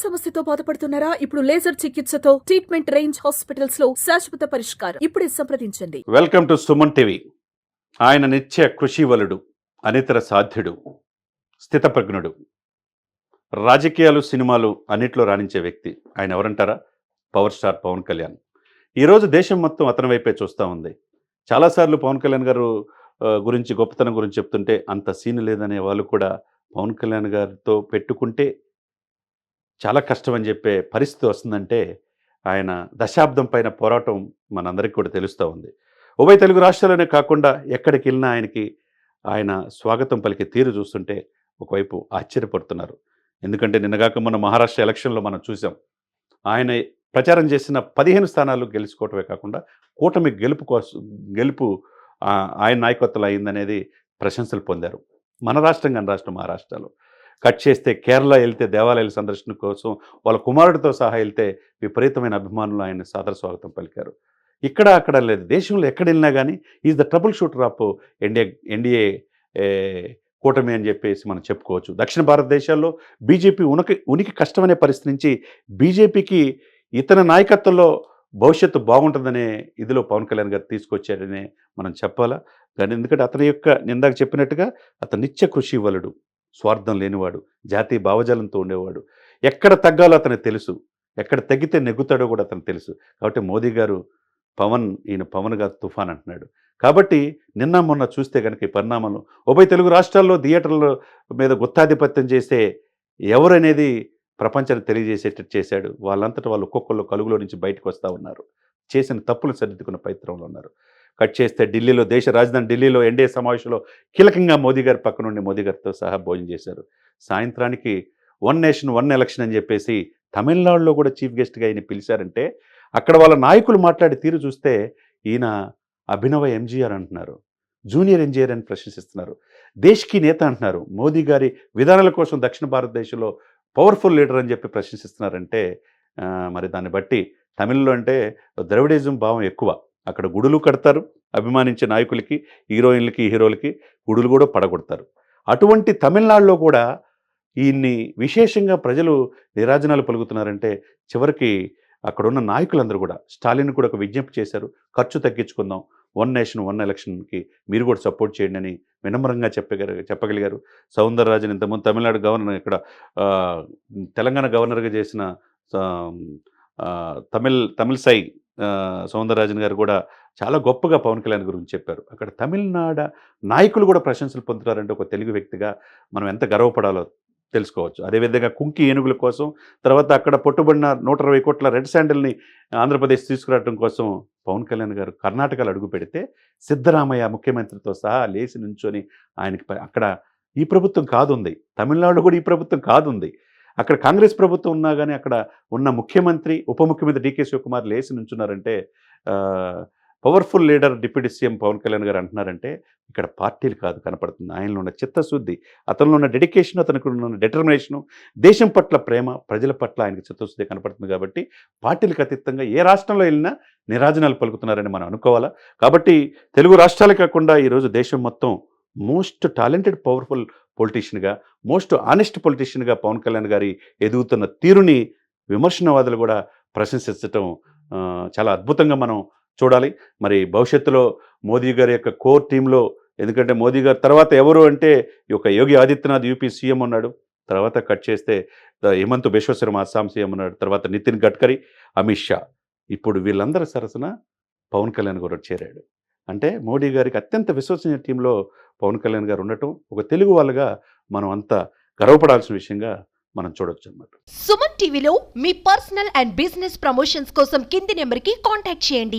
సమస్యతో బాధపడుతున్నారా? ఇప్పుడు లేజర్ చికిత్సతో ట్రీట్మెంట్ రేంజ్ హాస్పిటల్స్ లో శాశ్వత పరిష్కారం. ఇప్పుడే సంప్రదించండి. Welcome to Suman TV. ఆయన నిత్య కృషివలుడు, అనితర సాధ్యుడు, స్థితప్రజ్ఞుడు, రాజకీయాలు సినిమాలు అన్నిట్లో రాణించే వ్యక్తి. ఆయన ఎవరంటారా? Power star Pawan Kalyan. ఈరోజు దేశం మొత్తం అతని వైపే చూస్తూ ఉంది. చాలాసార్లు పవన్ కళ్యాణ్ గారు గురించి, గొప్పతనం గురించి చెప్తుంటే అంత సీన్ లేదనే వాళ్ళు కూడా పవన్ కళ్యాణ్ గారితో పెట్టుకుంటే చాలా కష్టం అని చెప్పే పరిస్థితి వస్తుందంటే ఆయన దశాబ్దం పైన పోరాటం మనందరికీ కూడా తెలుస్తూ ఉంది. ఉభయ తెలుగు రాష్ట్రాలనే కాకుండా ఎక్కడికి వెళ్ళినా ఆయన స్వాగతం పలికే తీరు చూస్తుంటే ఒకవైపు ఆశ్చర్యపడుతున్నారు. ఎందుకంటే నిన్నగాక మన మహారాష్ట్ర ఎలక్షన్లో మనం చూసాం. ఆయన ప్రచారం చేసిన 15 స్థానాలు గెలుచుకోవటమే కాకుండా కూటమి గెలుపు ఆయన నాయకత్వంలో అయిందనేది ప్రశంసలు పొందారు. మన రాష్ట్రం కాని రాష్ట్రం మహారాష్ట్రలో కట్ చేస్తే కేరళ వెళ్తే దేవాలయాల సందర్శన కోసం వాళ్ళ కుమారుడితో సహా వెళ్తే విపరీతమైన అభిమానులు ఆయన సాదర స్వాగతం పలికారు. ఇక్కడ అక్కడ లేదు, దేశంలో ఎక్కడ వెళ్ళినా కానీ is the trouble shooter of NDA కూటమి అని చెప్పేసి మనం చెప్పుకోవచ్చు. దక్షిణ భారతదేశాల్లో బీజేపీ ఉనికి కష్టమనే పరిస్థితి నుంచి బీజేపీకి ఇతని నాయకత్వంలో భవిష్యత్తు బాగుంటుందనే ఇదిలో పవన్ కళ్యాణ్ గారు తీసుకొచ్చారనే మనం చెప్పాలా. కానీ ఎందుకంటే అతని యొక్క నిందాక చెప్పినట్టుగా అతను నిత్య కృషి వలుడు, స్వార్థం లేనివాడు, జాతీయ భావజాలంతో ఉండేవాడు. ఎక్కడ తగ్గాలో అతనికి తెలుసు, ఎక్కడ తగ్గితే నెగ్గుతాడో కూడా అతనికి తెలుసు. కాబట్టి మోదీ గారు ఈయన పవన్ గారు తుఫాన్ అంటున్నాడు. కాబట్టి నిన్న మొన్న చూస్తే కనుక ఈ పరిణామాలు ఉభయ తెలుగు రాష్ట్రాల్లో థియేటర్ల మీద గుత్తాధిపత్యం చేస్తే ఎవరనేది ప్రపంచానికి తెలియజేసేటట్టు చేశాడు. వాళ్ళంతటా వాళ్ళు ఒక్కొక్కళ్ళు కలుగులో నుంచి బయటకు వస్తూ ఉన్నారు. చేసిన తప్పులు సరిదిద్దుకున్న ప్రయత్నంలో ఉన్నారు. కట్ చేస్తే ఢిల్లీలో, దేశ రాజధాని ఢిల్లీలో ఎన్డీఏ సమావేశంలో కీలకంగా మోదీ గారి పక్క నుండి మోదీ గారితో సహా భోజనం చేశారు. సాయంత్రానికి వన్ నేషన్ వన్ ఎలక్షన్ అని చెప్పేసి తమిళనాడులో కూడా చీఫ్ గెస్ట్గా ఈయన పిలిచారంటే అక్కడ వాళ్ళ నాయకులు మాట్లాడే తీరు చూస్తే ఈయన అభినవ ఎంజీఆర్ అంటున్నారు, జూనియర్ ఎన్జీఆర్ అని ప్రశంసిస్తున్నారు, దేశ్కి నేత అంటున్నారు. మోదీ గారి విధానాల కోసం దక్షిణ భారతదేశంలో పవర్ఫుల్ లీడర్ అని చెప్పి ప్రశంసిస్తున్నారంటే మరి దాన్ని బట్టి తమిళ్లో అంటే ద్రవిడిజం భావం ఎక్కువ. అక్కడ గుడులు కడతారు, అభిమానించే నాయకులకి, హీరోయిన్లకి, హీరోలకి గుడులు కూడా పడగొడతారు. అటువంటి తమిళనాడులో కూడా ఈయన్ని విశేషంగా ప్రజలు నిరాజనాలు పలుకుతున్నారంటే చివరికి అక్కడున్న నాయకులందరూ కూడా స్టాలిన్ కూడా ఒక విజ్ఞప్తి చేశారు, ఖర్చు తగ్గించుకుందాం, వన్ నేషన్ వన్ ఎలక్షన్కి మీరు కూడా సపోర్ట్ చేయండి అని వినమ్రంగా చెప్పగలిగారు. సౌందరరాజన్ ఇంతకుముందు తమిళనాడు గవర్నర్, ఇక్కడ తెలంగాణ గవర్నర్గా చేసిన తమిళసై సౌందరరాజన్ గారు కూడా చాలా గొప్పగా పవన్ కళ్యాణ్ గురించి చెప్పారు. అక్కడ తమిళనాడు నాయకులు కూడా ప్రశంసలు పొందుతారంటే ఒక తెలుగు వ్యక్తిగా మనం ఎంత గర్వపడాలో తెలుసుకోవచ్చు. అదేవిధంగా కుంకి ఏనుగుల కోసం, తర్వాత అక్కడ పట్టుబడిన 120 కోట్ల రెడ్ శాండిల్ని ఆంధ్రప్రదేశ్ తీసుకురావడం కోసం పవన్ కళ్యాణ్ గారు కర్ణాటకలో అడుగు పెడితే సిద్ధరామయ్య ముఖ్యమంత్రితో సహా లేచి నుంచొని ఆయనకి అక్కడ ఈ ప్రభుత్వం కాదుంది, తమిళనాడులో కూడా ఈ ప్రభుత్వం కాదుంది, అక్కడ కాంగ్రెస్ ప్రభుత్వం ఉన్నా కానీ అక్కడ ఉన్న ముఖ్యమంత్రి, ఉప ముఖ్యమంత్రి డీకే శివకుమార్ లేచి నుంచున్నారంటే powerful leader deputy CM Pawan Kalyan గారు అంటున్నారంటే ఇక్కడ పార్టీలు కాదు కనపడుతుంది, ఆయనలో ఉన్న చిత్తశుద్ధి, అతనిలో ఉన్న డెడికేషన్, అతనికి ఉన్న డిటర్మినేషను, దేశం పట్ల ప్రేమ, ప్రజల పట్ల ఆయనకి చిత్తశుద్ధి కనపడుతుంది. కాబట్టి పార్టీలకు అతీతంగా ఏ రాష్ట్రంలో వెళ్ళినా నిరాజనాలు పలుకుతున్నారని మనం అనుకోవాలా. కాబట్టి తెలుగు రాష్ట్రాలే కాకుండా ఈరోజు దేశం మొత్తం మోస్ట్ టాలెంటెడ్ పవర్ఫుల్ పొలిటీషియన్గా, మోస్ట్ ఆనెస్ట్ పొలిటీషియన్గా పవన్ కళ్యాణ్ గారి ఎదుగుతున్న తీరుని విమర్శనవాదులు కూడా ప్రశంసించడం చాలా అద్భుతంగా మనం చూడాలి. మరి భవిష్యత్తులో మోదీ గారి యొక్క కోర్ టీంలో, ఎందుకంటే మోదీ గారు తర్వాత ఎవరు అంటే ఈ యొక్క యోగి ఆదిత్యనాథ్ యూపీ సీఎం ఉన్నాడు, తర్వాత కట్ చేస్తే హిమంత్ బిశ్వ శర్మ అస్సాం సీఎం ఉన్నాడు, తర్వాత నితిన్ గడ్కరీ, అమిత్ షా, ఇప్పుడు వీళ్ళందరి సరసన పవన్ కళ్యాణ్ గారు చేరాడు. అంటే మోడీ గారికి అత్యంత విశ్వసనీయ టీంలో పవన్ కళ్యాణ్ గారు ఉండటం ఒక తెలుగు వాళ్ళగా మనం అంతా గర్వపడాల్సిన విషయంగా మనం చూడొచ్చు అన్నమాట. సుమన్ టీవీలో మీ పర్సనల్ అండ్ బిజినెస్ ప్రమోషన్స్ కోసం కింది నెంబర్కి కాంటాక్ట్ చేయండి.